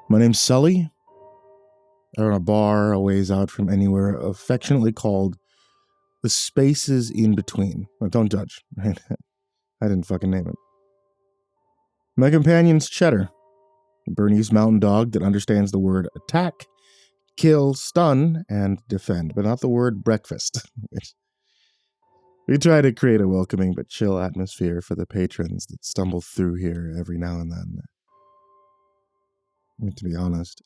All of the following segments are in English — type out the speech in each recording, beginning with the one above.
My name's Sully. I run a bar a ways out from anywhere, affectionately called the Spaces in Between. Well, don't judge. Right? I didn't fucking name it. My companion's Cheddar, a Bernese mountain dog that understands the word attack, kill, stun, and defend, but not the word breakfast. We try to create a welcoming but chill atmosphere for the patrons that stumble through here every now and then. I mean, to be honest,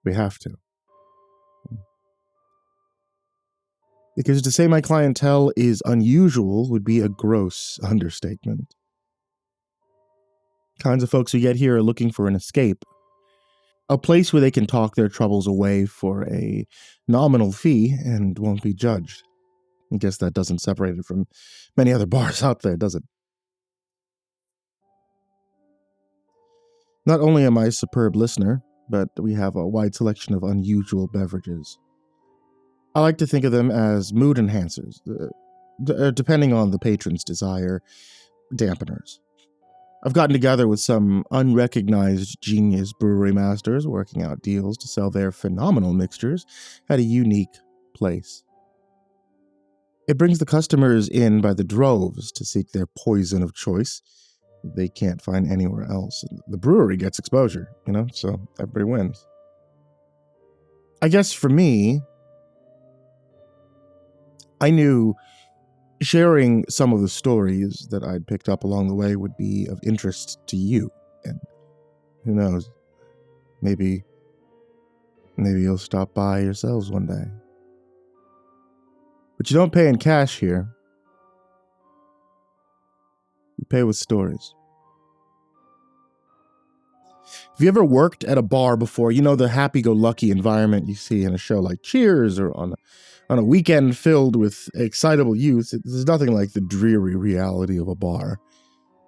we have to. Because to say my clientele is unusual would be a gross understatement. Kinds of folks who get here are looking for an escape. A place where they can talk their troubles away for a nominal fee and won't be judged. I guess that doesn't separate it from many other bars out there, does it? Not only am I a superb listener, but we have a wide selection of unusual beverages. I like to think of them as mood enhancers, depending on the patron's desire, dampeners. I've gotten together with some unrecognized genius brewery masters working out deals to sell their phenomenal mixtures at a unique place. It brings the customers in by the droves to seek their poison of choice they can't find anywhere else. The brewery gets exposure, so everybody wins. I guess for me, I knew sharing some of the stories that I'd picked up along the way would be of interest to you. And who knows, maybe you'll stop by yourselves one day. But you don't pay in cash here. You pay with stories. Have you ever worked at a bar before? You know, the happy-go-lucky environment you see in a show like Cheers or on a weekend filled with excitable youth. There's nothing like the dreary reality of a bar.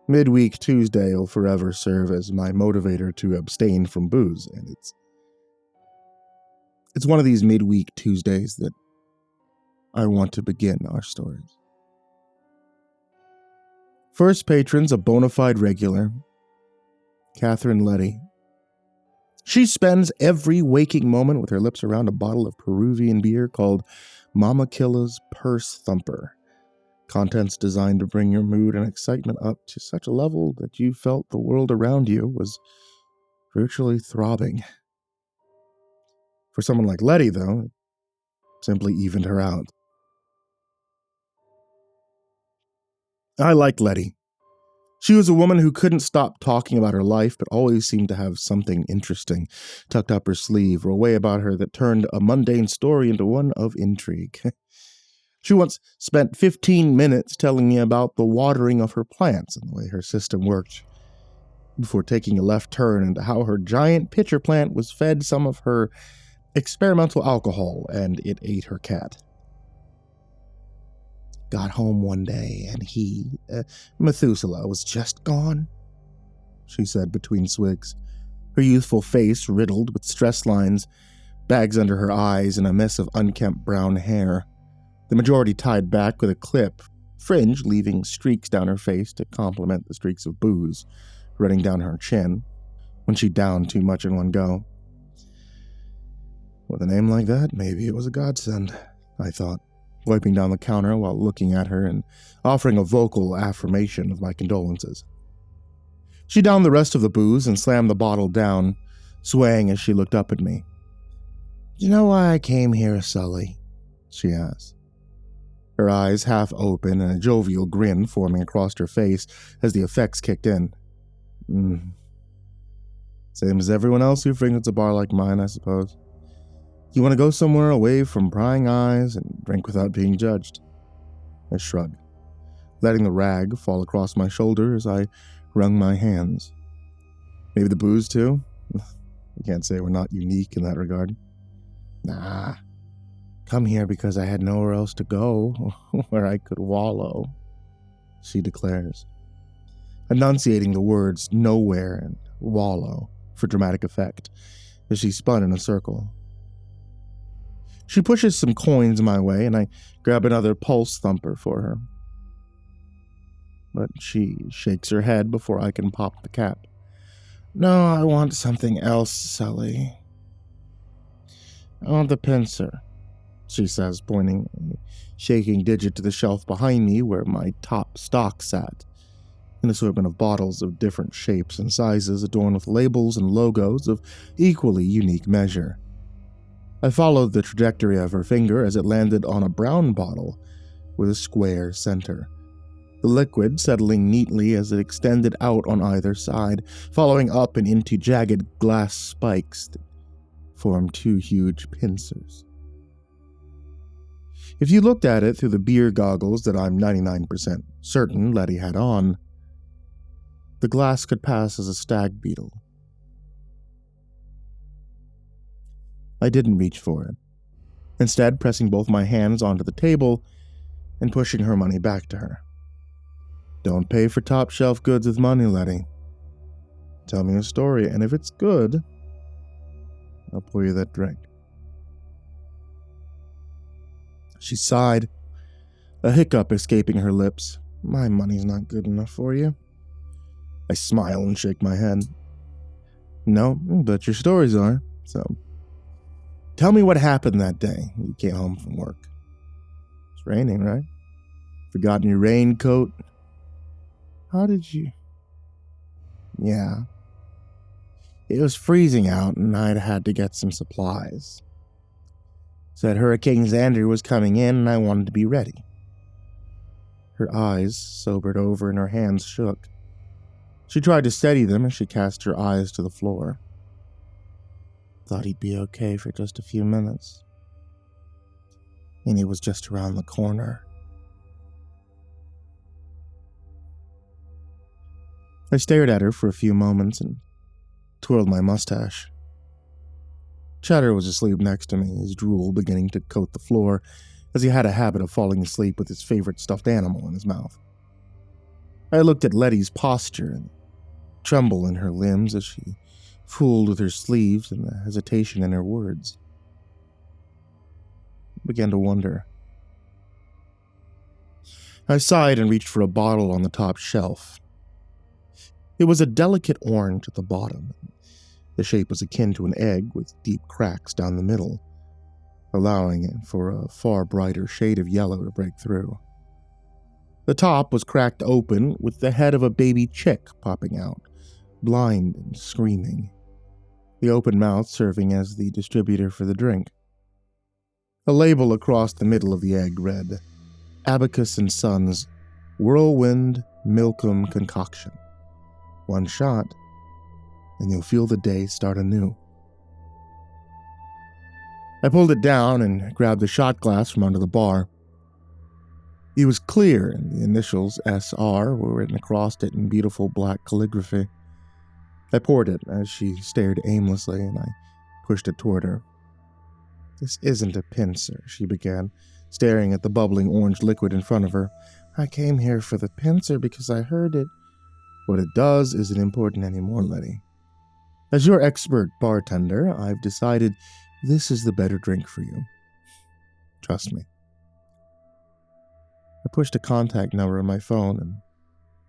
Midweek Tuesday will forever serve as my motivator to abstain from booze, and it's one of these midweek Tuesdays that I want to begin our stories. First patron's a bona fide regular, Catherine Letty. She spends every waking moment with her lips around a bottle of Peruvian beer called Mama Killa's Purse Thumper. Contents designed to bring your mood and excitement up to such a level that you felt the world around you was virtually throbbing. For someone like Letty, though, it simply evened her out. I liked Letty. She was a woman who couldn't stop talking about her life, but always seemed to have something interesting tucked up her sleeve or a way about her that turned a mundane story into one of intrigue. She once spent 15 minutes telling me about the watering of her plants and the way her system worked, before taking a left turn into how her giant pitcher plant was fed some of her experimental alcohol and it ate her cat. Got home one day and Methuselah, was just gone, she said between swigs, her youthful face riddled with stress lines, bags under her eyes, and a mess of unkempt brown hair, the majority tied back with a clip, fringe leaving streaks down her face to complement the streaks of booze running down her chin when she downed too much in one go. With a name like that, maybe it was a godsend, I thought, wiping down the counter while looking at her and offering a vocal affirmation of my condolences. She downed the rest of the booze and slammed the bottle down, swaying as she looked up at me. "You know why I came here, Sully?" she asked, her eyes half open and a jovial grin forming across her face as the effects kicked in. Same as everyone else who frequents a bar like mine, I suppose. You want to go somewhere away from prying eyes and drink without being judged. I shrugged, letting the rag fall across my shoulder as I wrung my hands. Maybe the booze, too? I can't say we're not unique in that regard. Nah. Come here because I had nowhere else to go, where I could wallow, she declares, enunciating the words nowhere and wallow for dramatic effect as she spun in a circle. She pushes some coins my way, and I grab another pulse thumper for her. But she shakes her head before I can pop the cap. No, I want something else, Sully. I want the pincer, she says, pointing a shaking digit to the shelf behind me where my top stock sat. An assortment of bottles of different shapes and sizes adorned with labels and logos of equally unique measure. I followed the trajectory of her finger as it landed on a brown bottle with a square center, the liquid settling neatly as it extended out on either side, following up and into jagged glass spikes that formed two huge pincers. If you looked at it through the beer goggles that I'm 99% certain Letty had on, the glass could pass as a stag beetle. I didn't reach for it, instead pressing both my hands onto the table and pushing her money back to her. Don't pay for top-shelf goods with money, Letty. Tell me a story, and if it's good, I'll pour you that drink. She sighed, a hiccup escaping her lips. My money's not good enough for you. I smile and shake my head. No, but your stories are, so. Tell me what happened that day you came home from work. It's raining, right? Forgotten your raincoat? How did you? Yeah. It was freezing out and I'd had to get some supplies. Said Hurricane Xander was coming in and I wanted to be ready. Her eyes sobered over and her hands shook. She tried to steady them as she cast her eyes to the floor. Thought he'd be okay for just a few minutes. And he was just around the corner. I stared at her for a few moments and twirled my mustache. Cheddar was asleep next to me, his drool beginning to coat the floor, as he had a habit of falling asleep with his favorite stuffed animal in his mouth. I looked at Letty's posture and tremble in her limbs as she fooled with her sleeves and the hesitation in her words. I began to wonder. I sighed and reached for a bottle on the top shelf. It was a delicate orange at the bottom. The shape was akin to an egg with deep cracks down the middle, allowing it for a far brighter shade of yellow to break through. The top was cracked open with the head of a baby chick popping out, blind and screaming, the open mouth serving as the distributor for the drink. A label across the middle of the egg read, Abacus & Sons Whirlwind Milkum Concoction. One shot, and you'll feel the day start anew. I pulled it down and grabbed the shot glass from under the bar. It was clear, and the initials SR were written across it in beautiful black calligraphy. I poured it as she stared aimlessly, and I pushed it toward her. This isn't a pincer, she began, staring at the bubbling orange liquid in front of her. I came here for the pincer because I heard it. What it does isn't important anymore, Letty. As your expert bartender, I've decided this is the better drink for you. Trust me. I pushed a contact number on my phone and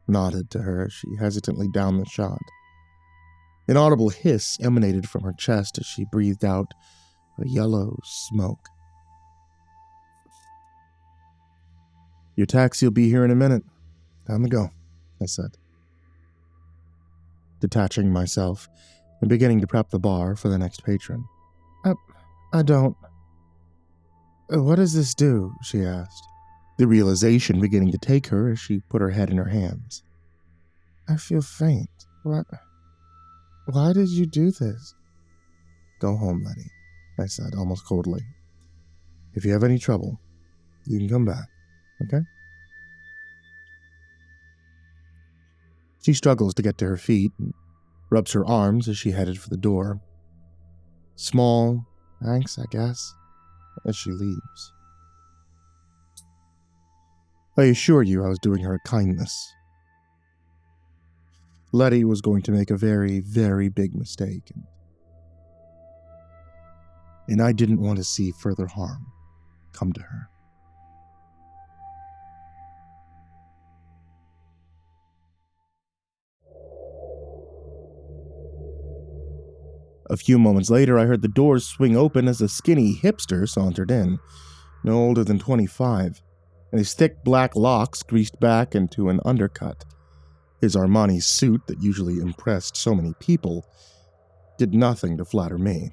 nodded to her as she hesitantly downed the shot. An audible hiss emanated from her chest as she breathed out a yellow smoke. Your taxi will be here in a minute. Time to go, I said, detaching myself and beginning to prep the bar for the next patron. I don't... What does this do? She asked, the realization beginning to take her as she put her head in her hands. I feel faint. What? Why did you do this? Go home, Letty, I said almost coldly. If you have any trouble, you can come back, okay? She struggles to get to her feet and rubs her arms as she headed for the door. Small thanks, I guess, as she leaves. I assure you I was doing her a kindness. Letty was going to make a very, very big mistake, and I didn't want to see further harm come to her. A few moments later, I heard the doors swing open as a skinny hipster sauntered in, no older than 25, and his thick black locks greased back into an undercut. His Armani suit that usually impressed so many people did nothing to flatter me.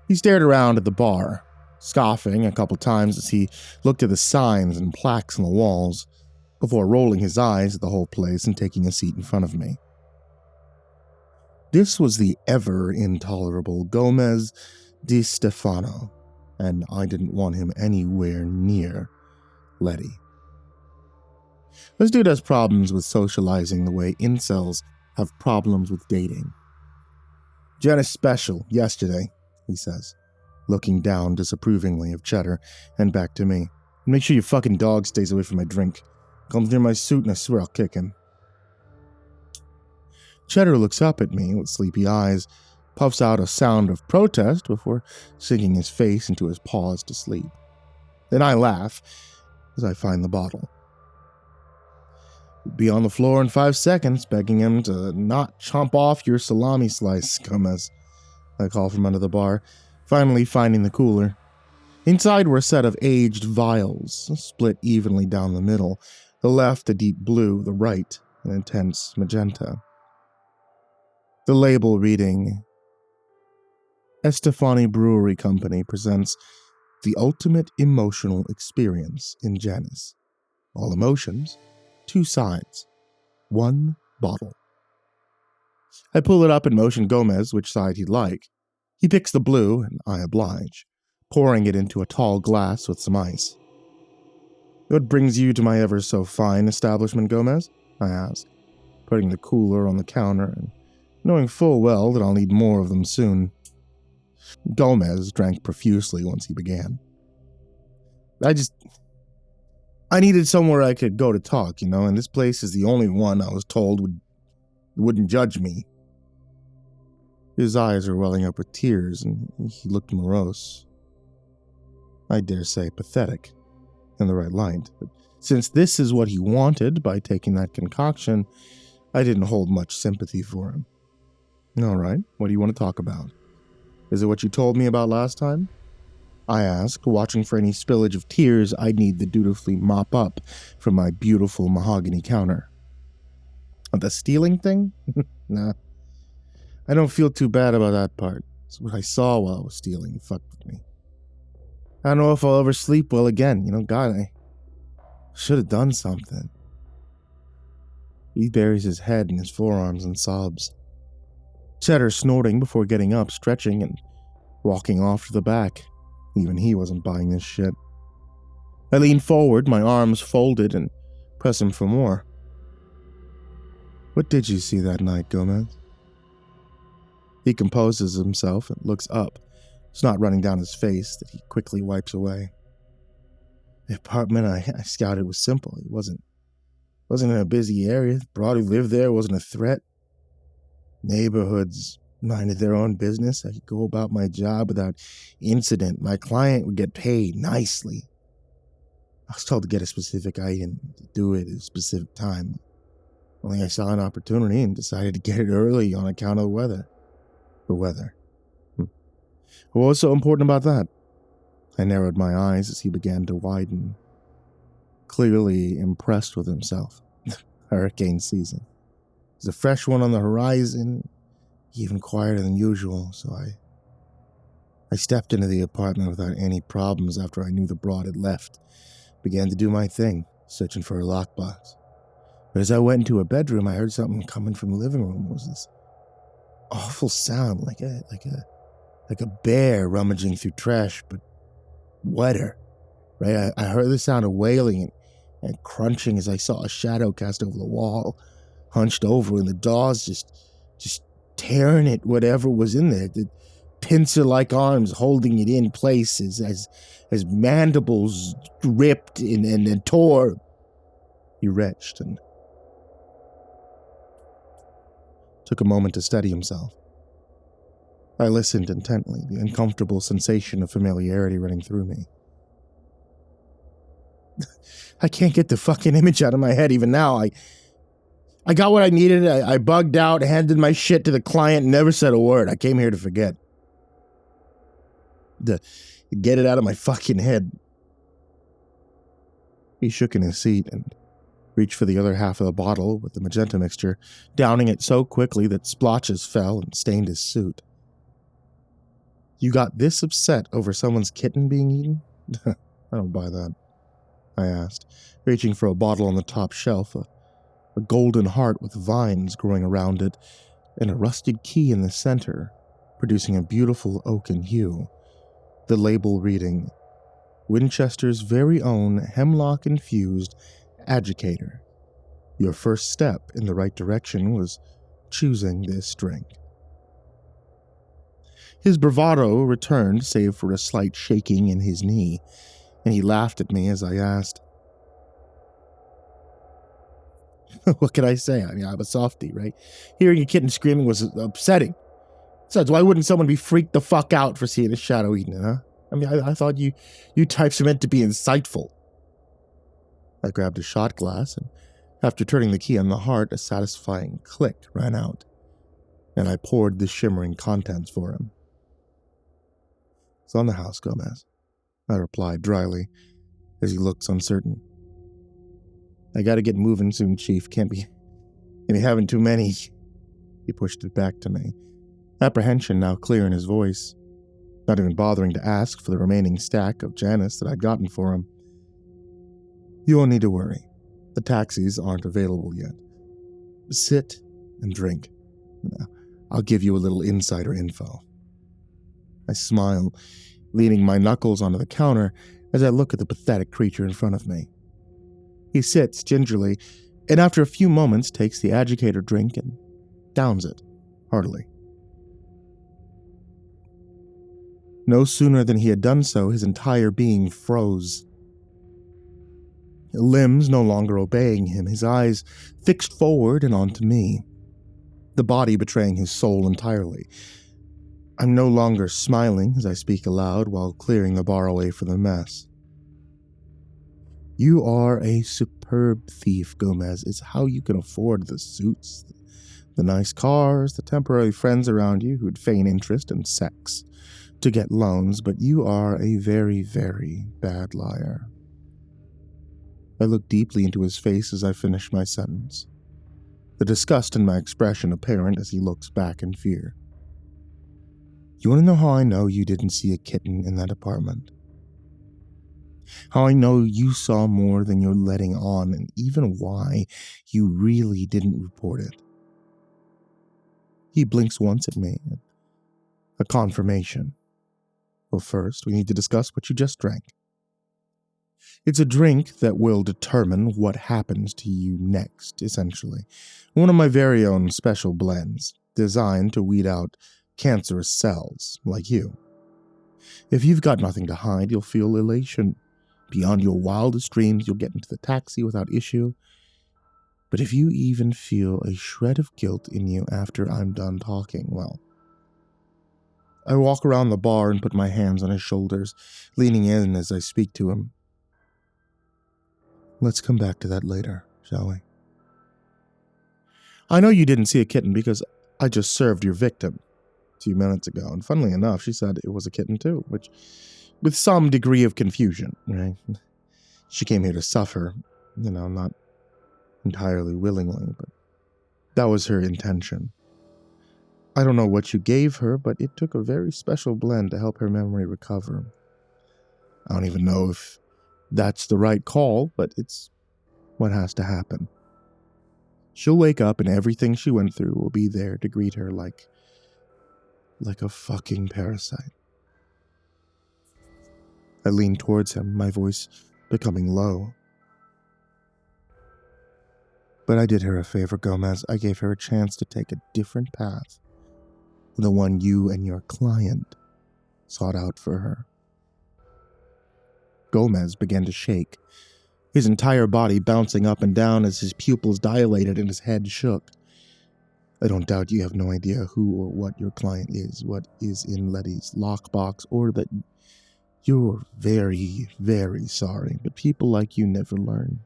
He stared around at the bar, scoffing a couple times as he looked at the signs and plaques on the walls, before rolling his eyes at the whole place and taking a seat in front of me. This was the ever-intolerable Gomez Di Stefano, and I didn't want him anywhere near Letty. This dude has problems with socializing the way incels have problems with dating. Jen is special yesterday, he says, looking down disapprovingly of Cheddar and back to me. Make sure your fucking dog stays away from my drink. Comes near my suit and I swear I'll kick him. Cheddar looks up at me with sleepy eyes, puffs out a sound of protest before sinking his face into his paws to sleep. Then I laugh as I find the bottle. You'd be on the floor in 5 seconds, begging him to not chomp off your salami slice, Gomez, I call from under the bar, finally finding the cooler. Inside were a set of aged vials, split evenly down the middle, the left a deep blue, the right an intense magenta. The label reading, Estefani Brewery Company presents the ultimate emotional experience in Janus. All emotions, 2 sides, 1 bottle. I pull it up and motion Gomez which side he'd like. He picks the blue, and I oblige, pouring it into a tall glass with some ice. What brings you to my ever-so-fine establishment, Gomez? I ask, putting the cooler on the counter and knowing full well that I'll need more of them soon. Gomez drank profusely once he began. I needed somewhere I could go to talk, and this place is the only one I was told wouldn't judge me. His eyes are welling up with tears, and he looked morose. I dare say pathetic, in the right light, but since this is what he wanted by taking that concoction, I didn't hold much sympathy for him. All right, what do you want to talk about? Is it what you told me about last time? I asked, watching for any spillage of tears I'd need to dutifully mop up from my beautiful mahogany counter. The stealing thing? Nah. I don't feel too bad about that part. It's what I saw while I was stealing. It fucked with me. I don't know if I'll ever sleep well again. God, I should have done something. He buries his head in his forearms and sobs. Cheddar snorting before getting up, stretching, and walking off to the back. Even he wasn't buying this shit. I lean forward, my arms folded, and press him for more. What did you see that night, Gomez? He composes himself and looks up, snot running down his face that he quickly wipes away. The apartment I scouted was simple. It wasn't in a busy area. The broad who lived there wasn't a threat. Neighborhoods minded their own business. I could go about my job without incident. My client would get paid nicely. I was told to get a specific item, to do it at a specific time. Only I saw an opportunity and decided to get it early on account of the weather. The weather. What was so important about that? I narrowed my eyes as he began to widen, clearly impressed with himself. Hurricane season. There's a fresh one on the horizon, even quieter than usual, so I stepped into the apartment without any problems after I knew the broad had left. Began to do my thing, searching for a lockbox. But as I went into a bedroom, I heard something coming from the living room. It was this awful sound, like a bear rummaging through trash, but wetter. Right? I heard the sound of wailing and crunching as I saw a shadow cast over the wall, hunched over, and the jaws just tearing at whatever was in there. The pincer-like arms holding it in place as mandibles ripped and tore. He retched and took a moment to steady himself. I listened intently, the uncomfortable sensation of familiarity running through me. I can't get the fucking image out of my head even now. I got what I needed. I bugged out, handed my shit to the client, never said a word. I came here to forget. To get it out of my fucking head. He shook in his seat and reached for the other half of the bottle with the magenta mixture, downing it so quickly that splotches fell and stained his suit. You got this upset over someone's kitten being eaten? I don't buy that, I asked, reaching for a bottle on the top shelf, a golden heart with vines growing around it, and a rusted key in the center, producing a beautiful oaken hue. The label reading, Winchester's very own hemlock-infused agitator. Your first step in the right direction was choosing this drink. His bravado returned, save for a slight shaking in his knee, and he laughed at me as I asked, what can I say? I mean, I'm a softie, right? Hearing a kitten screaming was upsetting. Besides, why wouldn't someone be freaked the fuck out for seeing a shadow eating it, huh? I mean, I thought you types are meant to be insightful. I grabbed a shot glass, and after turning the key on the heart, a satisfying click ran out, and I poured the shimmering contents for him. It's on the house, Gomez, I replied dryly, as he looked uncertain. I gotta get moving soon, Chief. Can't be having too many. He pushed it back to me, apprehension now clear in his voice, not even bothering to ask for the remaining stack of Janus that I'd gotten for him. You won't need to worry. The taxis aren't available yet. Sit and drink. I'll give you a little insider info. I smile, leaning my knuckles onto the counter as I look at the pathetic creature in front of me. He sits gingerly, and after a few moments takes the agitator drink and downs it, heartily. No sooner than he had done so, his entire being froze. Limbs no longer obeying him, his eyes fixed forward and onto me, the body betraying his soul entirely. I'm no longer smiling as I speak aloud while clearing the bar away from the mess. You are a superb thief, Gomez. It's how you can afford the suits, the nice cars, the temporary friends around you who'd feign interest in sex to get loans, but you are a very, very bad liar. I look deeply into his face as I finish my sentence, the disgust in my expression apparent as he looks back in fear. You want to know how I know you didn't see a kitten in that apartment? How I know you saw more than you're letting on, and even why you really didn't report it? He blinks once at me, a confirmation. Well, first, we need to discuss what you just drank. It's a drink that will determine what happens to you next, essentially. One of my very own special blends, designed to weed out cancerous cells like you. If you've got nothing to hide, you'll feel elation. Beyond your wildest dreams, you'll get into the taxi without issue. But if you even feel a shred of guilt in you after I'm done talking, well... I walk around the bar and put my hands on his shoulders, leaning in as I speak to him. Let's come back to that later, shall we? I know you didn't see a kitten because I just served your victim a few minutes ago, and funnily enough, she said it was a kitten too, which, with some degree of confusion, right? She came here to suffer, not entirely willingly, but that was her intention. I don't know what you gave her, but it took a very special blend to help her memory recover. I don't even know if that's the right call, but it's what has to happen. She'll wake up and everything she went through will be there to greet her like a fucking parasite. I lean towards him, my voice becoming low. But I did her a favor, Gomez. I gave her a chance to take a different path than the one you and your client sought out for her. Gomez began to shake, his entire body bouncing up and down as his pupils dilated and his head shook. I don't doubt you have no idea who or what your client is, what is in Letty's lockbox, or that you're very, very sorry, but people like you never learn.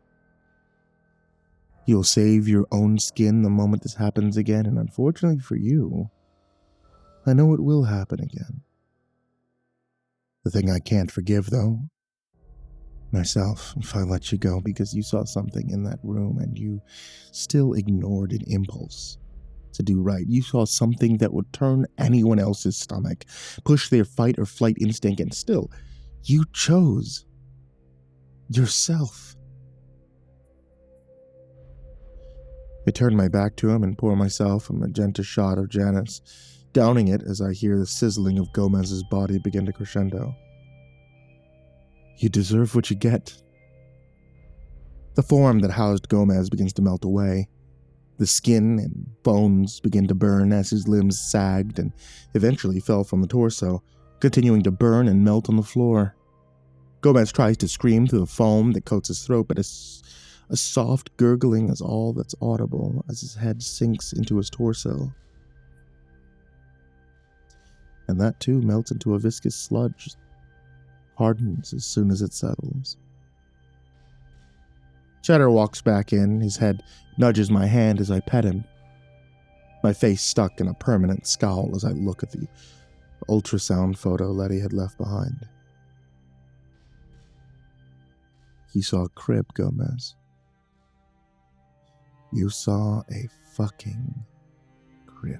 You'll save your own skin the moment this happens again, and unfortunately for you, I know it will happen again. The thing I can't forgive, though, myself, if I let you go because you saw something in that room and you still ignored an impulse to do right. You saw something that would turn anyone else's stomach, push their fight or flight instinct, and still, you chose yourself. I turn my back to him and pour myself a magenta shot of Janice, downing it as I hear the sizzling of Gomez's body begin to crescendo. You deserve what you get. The form that housed Gomez begins to melt away. The skin and bones begin to burn as his limbs sagged and eventually fell from the torso, continuing to burn and melt on the floor. Gomez tries to scream through the foam that coats his throat, but a soft gurgling is all that's audible as his head sinks into his torso. And that too melts into a viscous sludge, hardens as soon as it settles. Cheddar walks back in, his head nudges my hand as I pet him. My face stuck in a permanent scowl as I look at the ultrasound photo Letty had left behind. You saw a crib, Gomez. You saw a fucking crib.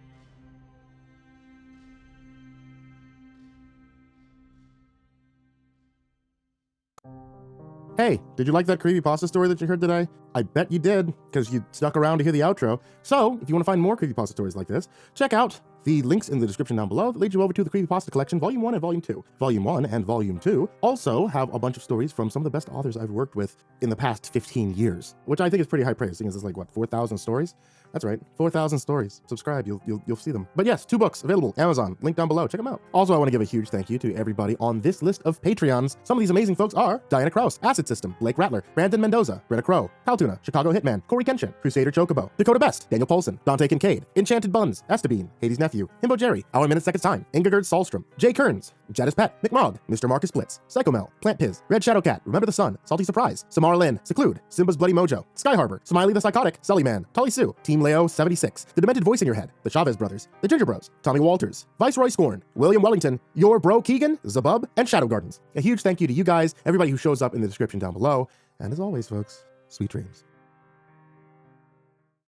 Hey, did you like that creepypasta story that you heard today? I bet you did, because you stuck around to hear the outro. So, if you want to find more creepypasta stories like this, check out the links in the description down below that lead you over to the Creepypasta Collection, Volume 1 and Volume 2. Volume 1 and Volume 2 also have a bunch of stories from some of the best authors I've worked with in the past 15 years, which I think is pretty high praise, seeing as it's like, what, 4,000 stories? That's right, 4,000 stories. Subscribe, you'll see them. But yes, 2 books available, Amazon, link down below, check them out. Also, I want to give a huge thank you to everybody on this list of Patreons. Some of these amazing folks are Diana Kraus, AcidSystem, Blake Rattler, Brandon Mendoza, Brenna, Caltuna, ChicagoHitman, CoryxKenshin, CrusaderChocobo, Dakota Best, Daniel Poulsen, Dante Kinkade, Enchanted Buns, Estebean, Hades' Nephew, himbojerry, Our Minute Second Time, Ingegerd Solstrom, Jay Kearns, Jadis Pet, McMog, Mr. Marcus Blitz, Psychomel, Plant Piz, Red Shadow Cat, Remember the Sun, Salty Surprise, Samara Lynn, Seclude, Simba's Bloody Mojo, Sky Harbor, Smiley the Psychotic, Sully Man, Tolly Sue, Team Leo 76, The Demented Voice in Your Head, The Chavez Brothers, The Ginger Bros, Tommy Walters, Viceroy Scorn, William Wellington, Your Bro Keegan, Zabub, and Shadow Gardens. A huge thank you to you guys, everybody who shows up in the description down below, and as always, folks, sweet dreams.